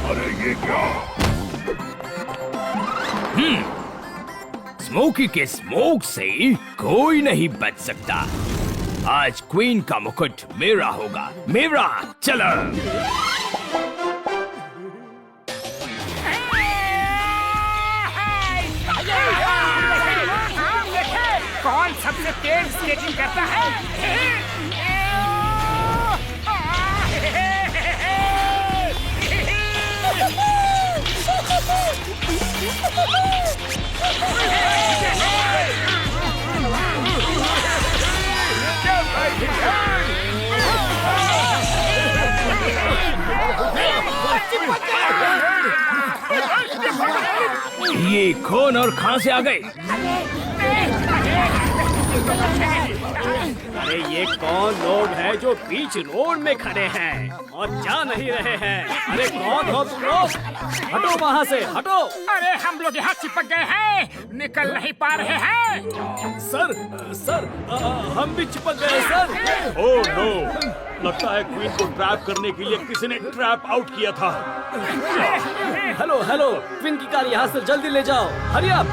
अरे ये क्या? स्मोकी के स्मोक से कोई नहीं बच सकता। आज क्वीन का मुकुट मेरा होगा, मेरा। चलो। कौन सबसे तेज स्केटिंग करता है? ये कौन और कहां से आ गए? अरे ये कौन लोग हैं जो बीच रोड में खड़े हैं और जा नहीं रहे हैं? अरे कौन हो तुम लोग? हटो वहाँ से, हटो। अरे हम लोग यहाँ चिपक गए हैं, निकल नहीं पा रहे हैं। सर, हम भी चिपक गए सर। ओह नो, लगता है क्वीन को ट्रैप करने के लिए किसी ने ट्रैप आउट किया था। हेलो, क्वीन की कार यहाँ से जल्दी ले जाओ, हरी अप।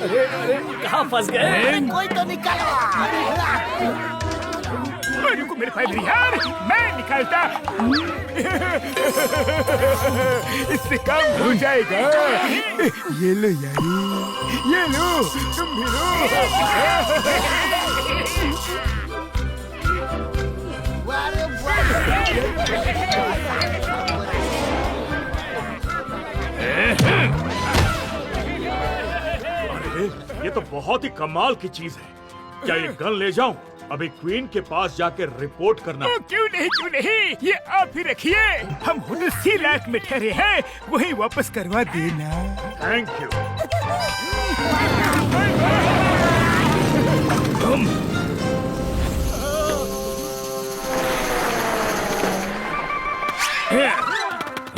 अरे कहाँ फंस गए? कोई तो निकलो। मेरे भाई यार, मैं निकलता। इससे काम हो जाएगा। ये लो यारी, ये लो, तुम भी अरे ये तो बहुत ही कमाल की चीज है। क्या ये गन ले जाऊं? अभी क्वीन के पास जाके रिपोर्ट करना। क्यों नहीं, ये आप ही रखिए। हम होटल सी लैक में ठहरे हैं, वही वापस करवा देना। Thank you.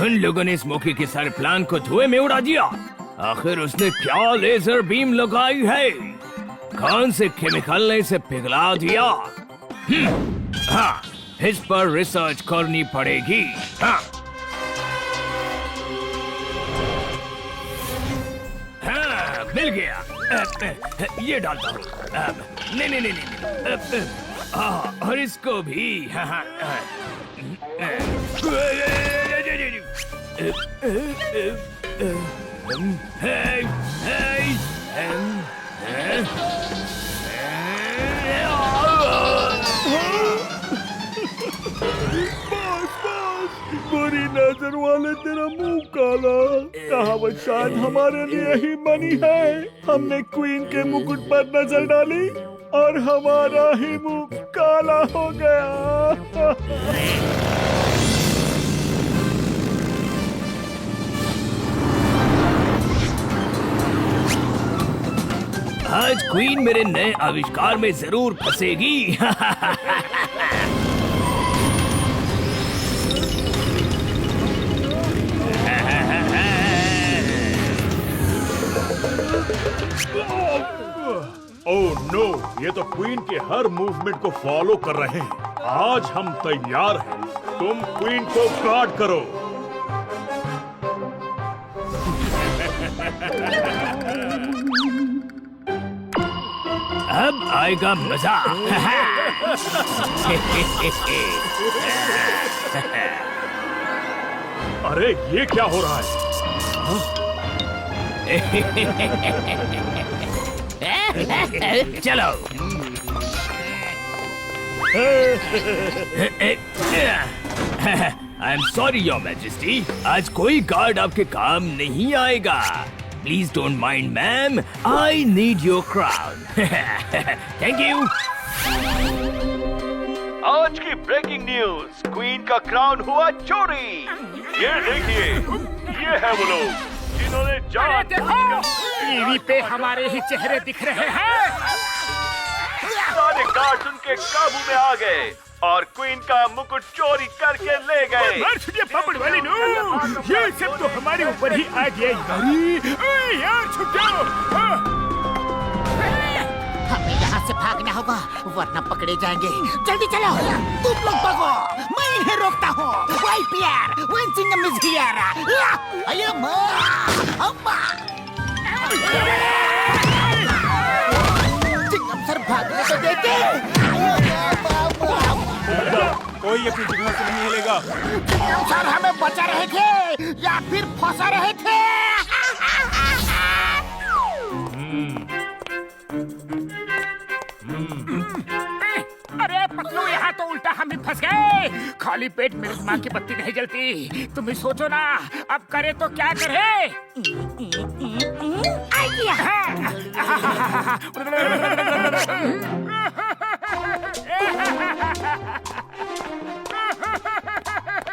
उन लोगों ने स्मोकी के सारे प्लान को धुएं में उड़ा दिया। आखिर उसने क्या लेजर बीम लगाई है? कौन से केमिकल ने इसे पिघला दिया? हाँ, इस पर रिसर्च करनी पड़ेगी। हाँ, हाँ, मिल गया। ये डालता हूँ। नहीं। और इसको भी। बुरी नजर वाले तेरा मुंह काला। कहावत शायद हमारे लिए ही बनी है। हमने क्वीन के मुकुट पर नजर डाली और हमारा ही मुंह काला हो गया। आज क्वीन मेरे नए आविष्कार में जरूर फंसेगी। ओह नो, ये तो क्वीन के हर मूवमेंट को फॉलो कर रहे हैं। आज हम तैयार हैं। तुम क्वीन को गार्ड करो। अब आएगा मजा। अरे ये क्या हो रहा है? चलो। I am sorry your majesty, आज कोई गार्ड आपके काम नहीं आएगा। Please don't mind ma'am, I need your crown. Thank you. आज की ब्रेकिंग न्यूज, क्वीन का क्राउन हुआ चोरी। ये देखिए, ये है वो लोग जिन्होंने जान। देखो, टीवी पे हमारे ही चेहरे दिख रहे हैं। सारे गार्ड्स उनके काबू में आ गए और क्वीन का मुकुट चोरी करके ले गए। मार छुड़िए पापड़ वाली नो, ये सब तो हमारे ऊपर ही आ गया यारी। ओए यार छुप जाओ। हमें यहाँ से भागना होगा वरना पकड़े जाएंगे। जल्दी चलो, तुम लोग भागो, मैं इन्हें रोकता हूँ। Why fear, when Singam is here. अयो अम्मा, सिंगम सर भागने तो देते। कोई अपनी जगह से नहीं हिलेगा। सिंगम सर हमें बचा रहे थे या फिर फंसा रहे थे? अरे पतलू, यहाँ तो उल्टा हम ही फंस गए। खाली पेट मेरे दिमाग की बत्ती नहीं जलती। तुम ही सोचो ना, अब करे तो क्या करे।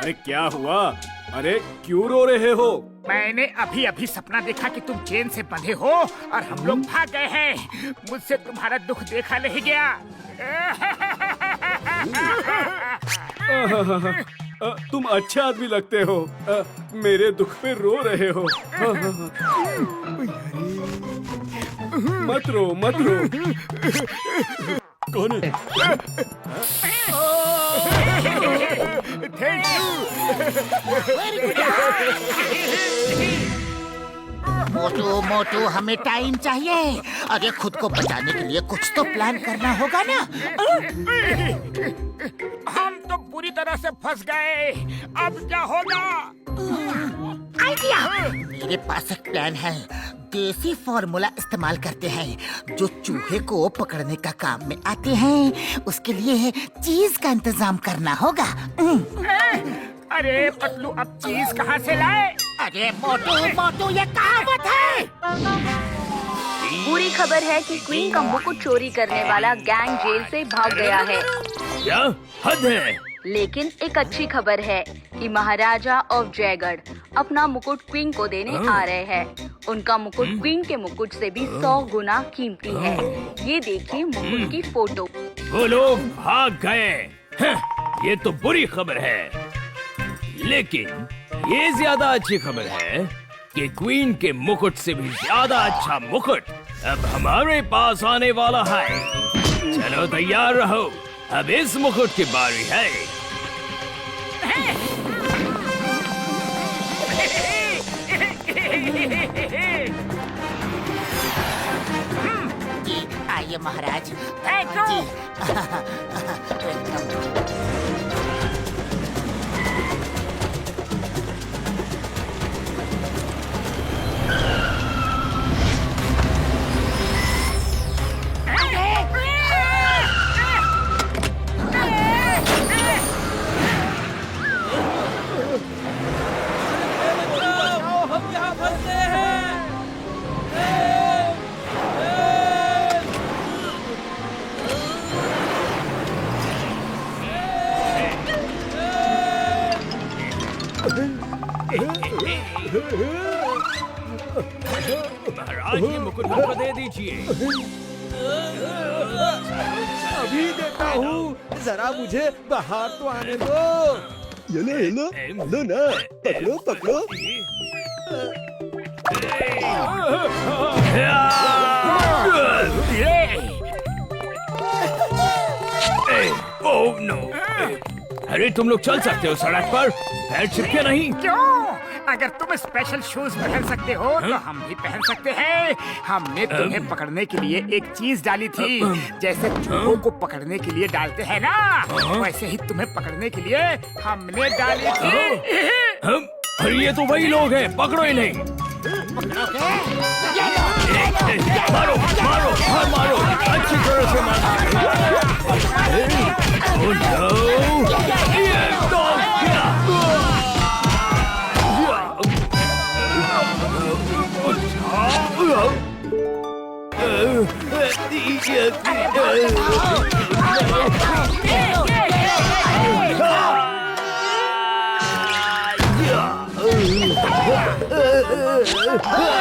अरे क्या हुआ? अरे क्यों रो रहे हो? मैंने अभी अभी सपना देखा कि तुम चेन से बंधे हो और हम लोग भाग गए हैं। मुझसे तुम्हारा दुख देखा नहीं गया। तुम अच्छे आदमी लगते हो। मेरे दुख पे रो रहे हो। मत रो, मत रो। कौन है? Thank you. मोटू मोटू, हमें टाइम चाहिए। अरे खुद को बचाने के लिए कुछ तो प्लान करना होगा ना। हम तो पूरी तरह से फंस गए। अब क्या होगा? आइडिया, मेरे पास एक प्लान है। देसी फॉर्मूला इस्तेमाल करते हैं जो चूहे को पकड़ने का काम में आते हैं। उसके लिए चीज का इंतजाम करना होगा। अरे पतलू, अब चीज कहाँ से लाए? अरे मोटू मोटू, ये कहावत है। बुरी खबर है कि क्वीन का मुकुट चोरी करने वाला गैंग जेल से भाग गया है। क्या हद है? लेकिन एक अच्छी खबर है कि महाराजा ऑफ जयगढ़ अपना मुकुट क्वीन को देने आ रहे हैं। उनका मुकुट क्वीन के मुकुट से भी 100 गुना कीमती है। ये देखिए मुकुट की फोटो। वो लोग भाग गए। ये तो बुरी खबर है, लेकिन ये ज्यादा अच्छी खबर है कि क्वीन के मुकुट से भी ज्यादा अच्छा मुकुट अब हमारे पास आने वाला है। चलो तैयार रहो, अब इस मुकुट की बारी है। जी आइए महाराज। Thank you. जी महाराज, ये मुकुट हमको दे दीजिए। अभी देता हूँ, जरा मुझे बाहर तो आने दो। ये लो ना, पकड़ो पकड़ो। Oh no! अरे तुम लोग चल सकते हो सड़क पर, पैर चिपके नहीं। क्यों? अगर तुम स्पेशल शूज पहन सकते हो तो हम भी पहन सकते हैं। हमने तुम्हें पकड़ने के लिए एक चीज डाली थी, जैसे चूहों को पकड़ने के लिए डालते हैं ना, वैसे ही तुम्हें पकड़ने के लिए हमने डाली थी। हम? अरे ये तो वही लोग हैं, पकड़ो इन्हें। मारो मारो मारो, अच्छी तरह से मारो। Oh no!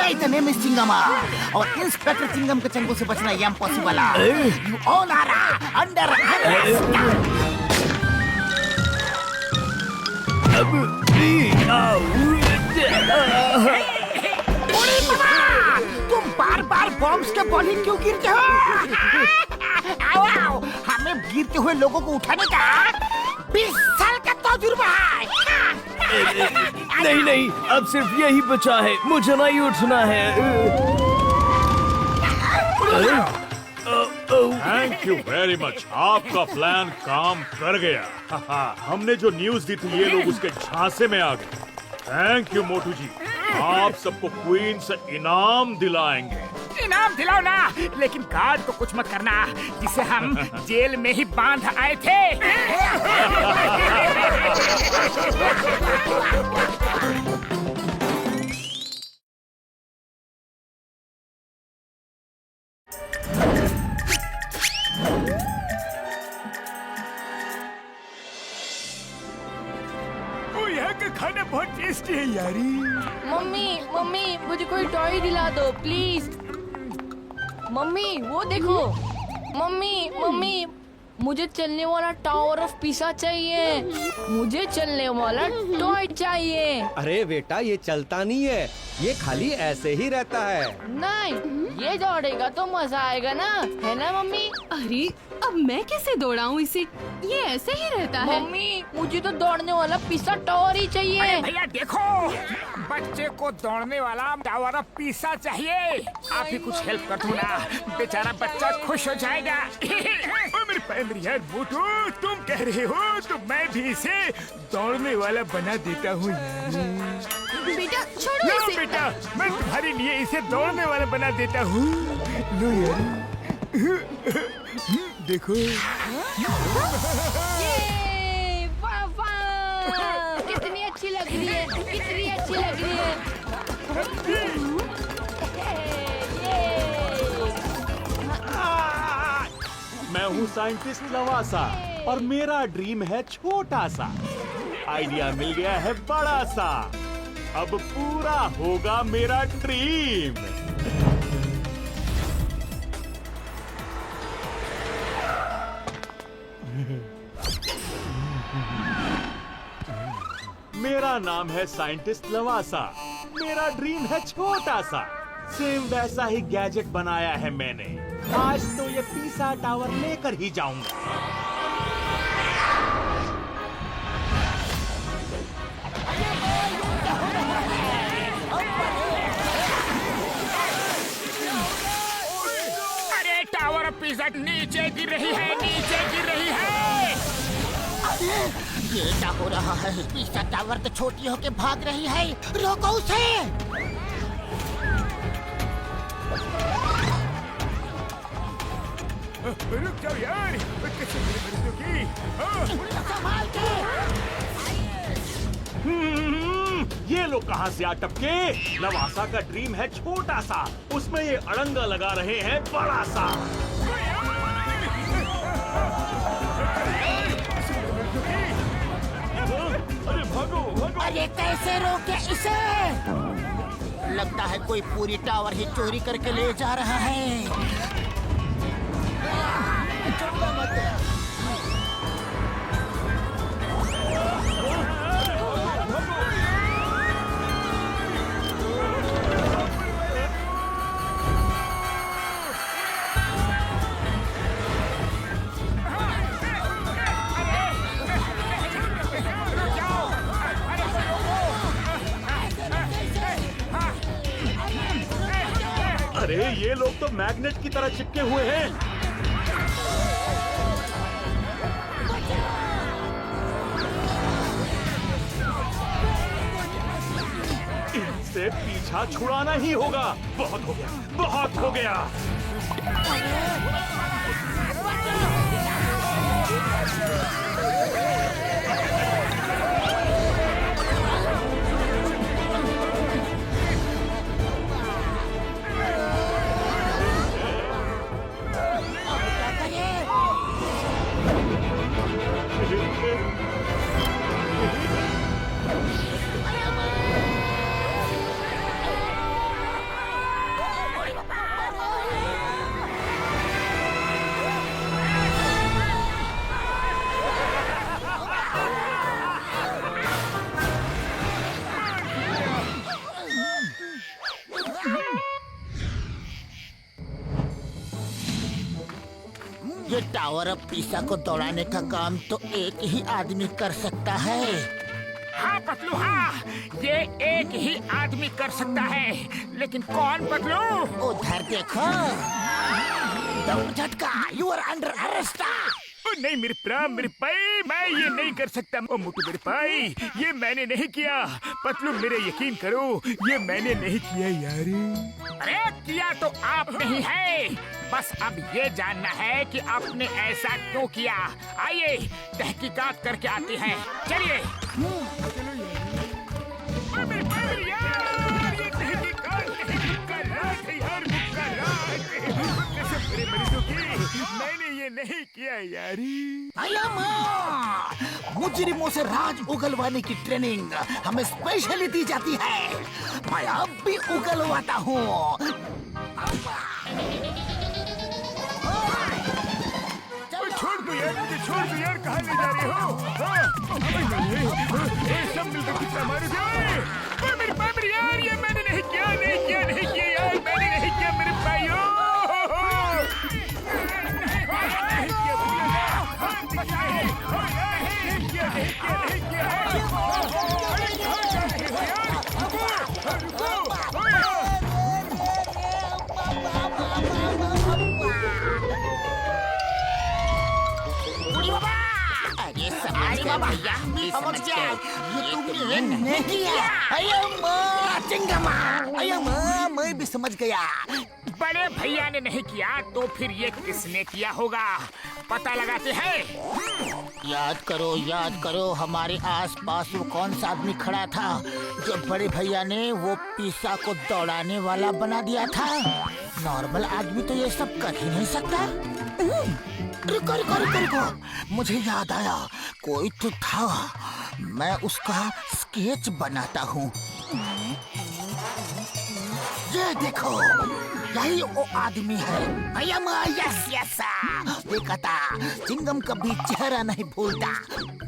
इतने में चिंगमा और इंस्पेक्टर चिंगम के चंगू से बचना ये इम्पॉसिबल है। You all are under arrest. तुम बार बार बॉम्ब्स के बॉल क्यों गिरते हो? आओ आओ, हमें गिरते हुए लोगों को उठाने का 20 साल का तजुर्बा है। नहीं नहीं, अब सिर्फ यही बचा है, मुझे नहीं उठना है। थैंक यू वेरी मच, आपका प्लान काम कर गया। हमने जो न्यूज दी थी ये लोग उसके झांसे में आ गए। थैंक यू मोटू जी, आप सबको क्वीन से इनाम दिलाएंगे। इनाम दिलाओ ना, लेकिन गार्ड को कुछ मत करना जिसे हम जेल में ही बांध आए थे। यहाँ का खाना बहुत टेस्टी है यारी। मम्मी मम्मी मुझे कोई टॉय दिला दो प्लीज। मम्मी वो देखो। मम्मी मम्मी मुझे चलने वाला टावर ऑफ पिसा चाहिए। मुझे चलने वाला टॉय चाहिए। अरे बेटा ये चलता नहीं है, ये खाली ऐसे ही रहता है। नहीं, ये दौड़ेगा तो मजा आएगा ना, है ना मम्मी? अरे अब मैं कैसे दौड़ाऊं इसे, ये ऐसे ही रहता है। मम्मी मुझे तो दौड़ने वाला पिसा टावर ही चाहिए। अरे भैया देखो, बच्चे को दौड़ने वाला टावर ऑफ पिसा चाहिए। आप ही कुछ हेल्प कर दो ना, बेचारा बच्चा खुश हो जाएगा। ओ मेरे पैंदरी यार मोटू, तुम कह रहे हो तो मैं भी इसे दौड़ने वाला बना देता हूँ। बेटा छोड़ो लो इसे। बेटा, मैं तुम्हारे लिए इसे दौड़ने वाला बना देता हूँ। लो यार, देखो। ये वाह वाह, कितनी अच्छी लग रही है, कितनी अच्छी लग रही है। मैं हूँ साइंटिस्ट लवासा और मेरा ड्रीम है छोटा सा। आइडिया मिल गया है बड़ा सा, अब पूरा होगा मेरा ड्रीम। मेरा नाम है साइंटिस्ट लवासा, मेरा ड्रीम है छोटा सा। सेम वैसा ही गैजेट बनाया है मैंने। आज तो ये पिसा टावर लेकर ही जाऊंगा। अरे टावर ऑफ पिसा नीचे गिर रही है, नीचे गिर रही है। ये क्या हो रहा है? पिसा टावर तो छोटी होके भाग रही है, रोको उसे। रुक जाओ यार, कैसे मेरे मरीजों की? संभाल के। ये लोग कहाँ से आ टपके? लवासा का ड्रीम है छोटा सा, उसमें ये अड़ंगा लगा रहे हैं बड़ा सा। अरे भागो भागो। अरे कैसे रोके इसे? लगता है कोई पूरी टावर ही चोरी करके ले जा रहा है। अरे ये लोग तो मैग्नेट की तरह चिपके हुए हैं। इनसे पीछा छुड़ाना ही होगा। बहुत हो गया, बहुत हो गया। ये टावर ऑफ पीसा को दौड़ाने का काम तो एक ही आदमी कर सकता है। हाँ पतलू हाँ, ये एक ही आदमी कर सकता है, लेकिन कौन पतलू? उधर देखो, दम झटका, यू आर अंडर अरेस्ट। नहीं मेरे प्राण मेरे भाई, मैं ये नहीं कर सकता। ओ मोटू मेरे भाई, ये मैंने नहीं किया। पतलू मेरे यकीन करो, ये मैंने नहीं किया यार। अरे किया तो आप नहीं है, बस अब ये जानना है कि आपने ऐसा क्यों किया। आइए तहकीकात करके आते हैं, चलिए। मैंने ये नहीं किया यारी। मुजरिमों से राज उगलवाने की ट्रेनिंग हमें स्पेशली दी जाती है। मैं अब भी उगलवाता हूँ। छोड़ दो यार, मुझे छोड़ दो यार, कहाँ ले जा रहे हो? सब मिलकर कितना मारोगे? मेरे बाप रे यार, ये मैंने नहीं किया यार, मैंने नहीं किया मेरे भाइयों। भैया समझ गया, ये तुमने नहीं किया। चिंगमा, मैं भी समझ गया। बड़े भैया ने नहीं किया तो फिर ये किसने किया होगा? पता लगाते हैं। याद करो हमारे आसपास वो कौन सा आदमी खड़ा था जो बड़े भैया ने वो पीसा को दौड़ाने वाला बना दिया था। नॉर्मल आदमी तो ये सब कर ही नहीं सकता। रुको, मुझे याद आया, कोई तो था, मैं उसका स्केच बनाता हूँ। ये देखो, यही वो आदमी है। यस, देखा था, चिंगम कभी चेहरा नहीं भूलता।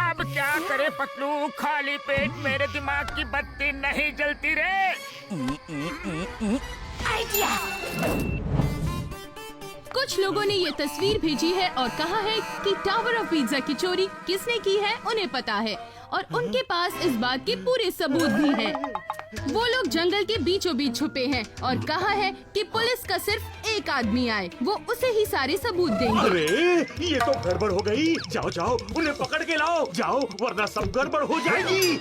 अब क्या करे पतलू, खाली पेट मेरे दिमाग की बत्ती नहीं जलती रे। आइडिया। कुछ लोगों ने ये तस्वीर भेजी है और कहा है कि टावर ऑफ पिज़्ज़ा की चोरी किसने की है उन्हें पता है और उनके पास इस बात के पूरे सबूत भी हैं। वो लोग जंगल के बीचों बीच छुपे हैं और कहा है कि पुलिस का सिर्फ एक आदमी आए, वो उसे ही सारे सबूत देंगे। अरे ये तो गड़बड़ हो गई। जाओ उन्हें पकड़ के लाओ, जाओ, वरना सब गड़बड़ हो जाएगी।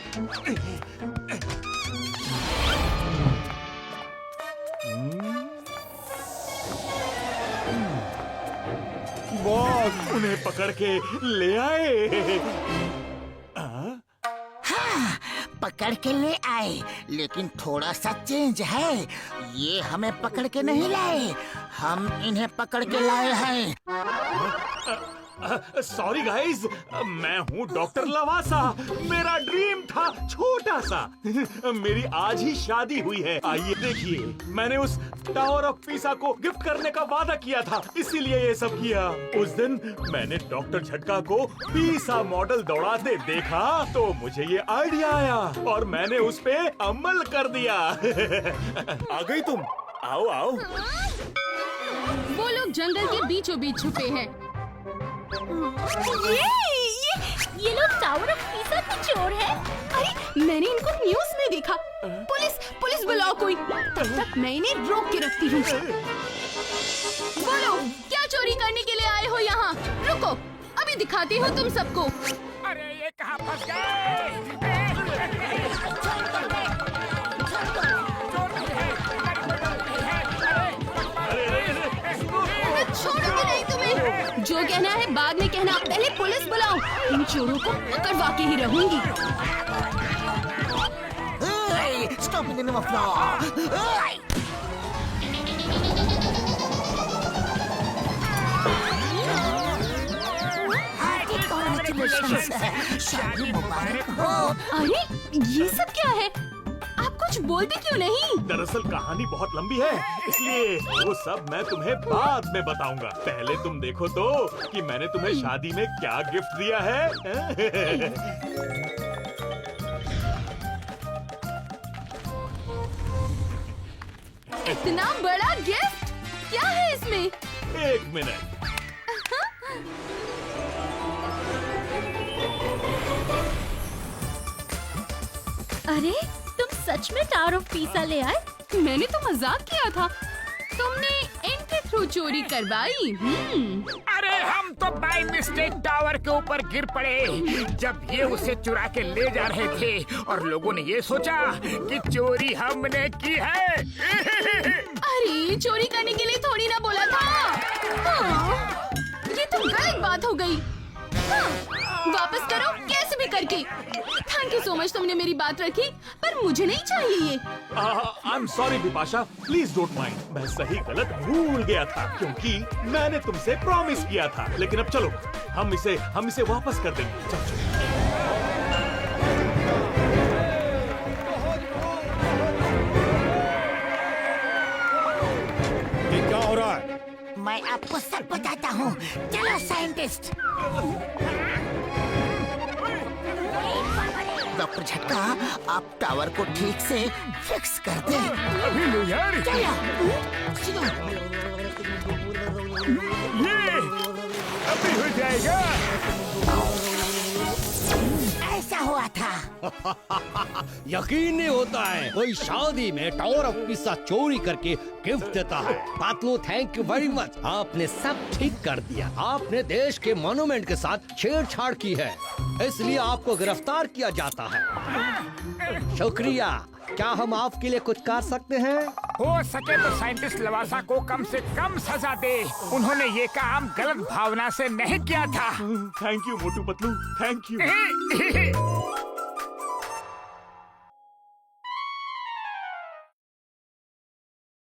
बॉस उन्हें पकड़ के ले आए। हाँ, पकड़ के ले आए, लेकिन थोड़ा सा चेंज है। ये हमें पकड़ के नहीं लाए, हम इन्हें पकड़ के लाए हैं। सॉरी गाइस, मैं हूँ डॉक्टर लवासा। मेरा ड्रीम था छोटा सा। मेरी आज ही शादी हुई है। आइए देखिए, मैंने उस टावर ऑफ पीसा को गिफ्ट करने का वादा किया था, इसीलिए ये सब किया। उस दिन मैंने डॉक्टर झटका को पीसा मॉडल दौड़ाते देखा तो मुझे ये आइडिया आया और मैंने उस पे अमल कर दिया। आ गई तुम? आओ। वो लोग जंगल के बीचों बीच छुपे हैं। ये लोग टावर ऑफ पीसा के चोर हैं। अरे मैंने इनको न्यूज़ में देखा। पुलिस बुलाओ कोई, तब तक मैं इन्हें रोक के रखती हूँ। बोलो, क्या चोरी करने के लिए आए हो यहाँ? रुको, अभी दिखाती हूँ तुम सबको। अरे ये कहाँ फंस गए? छोड़ूंगी नहीं तुम्हें। जो कहना है बाद में कहना, पहले पुलिस बुलाओ। इन चोरों को पकड़वा के ही रहूंगी। Stop in the name of law. शादी मुबारक हो। अरे ये सब क्या है? आप कुछ बोलते क्यों नहीं? दरअसल कहानी बहुत लंबी है, इसलिए वो सब मैं तुम्हें बाद में बताऊंगा। पहले तुम देखो तो कि मैंने तुम्हें शादी में क्या गिफ्ट दिया है। इतना बड़ा गिफ्ट? क्या है इसमें? एक मिनट। अरे तुम सच में टावर ऑफ पीसा ले आए? मैंने तो मजाक किया था। तुमने इनके थ्रू चोरी करवाई। अरे हम तो बाय मिस्टेक टावर के ऊपर गिर पड़े जब ये उसे चुरा के ले जा रहे थे और लोगों ने ये सोचा कि चोरी हमने की है। अरे चोरी करने के लिए थोड़ी ना बोला था। हाँ, ये तो गलत बात हो गई। हाँ, वापस करो कैसे भी करके। थैंक यू सो मच, तुमने मेरी बात रखी, पर मुझे नहीं चाहिए ये। I am sorry Bipasha, please don't mind. मैं सही गलत भूल गया था क्योंकि मैंने तुमसे प्रॉमिस किया था। लेकिन अब चलो हम इसे वापस कर देंगे। चलो चलो। ये क्या हो रहा है? मैं आपको सब बताता हूँ। चलो साइंटिस्ट। डॉक्टर झटका, आप टावर को ठीक से फिक्स कर दें। अभी लो यार। चलो। ये अभी हो जाएगा। ऐसा हुआ था। यकीन नहीं होता है कोई शादी में टावर ऑफ पिसा चोरी करके गिफ्ट देता है। Patloo, thank you very much. आपने सब ठीक कर दिया। आपने देश के मॉन्यूमेंट के साथ छेड़छाड़ की है, इसलिए आपको गिरफ्तार किया जाता है। शुक्रिया। क्या हम आपके लिए कुछ कर सकते हैं? हो सके तो साइंटिस्ट लवासा को कम से कम सजा दे। उन्होंने ये काम गलत भावना से नहीं किया था। Thank you Motu Patlu, thank you.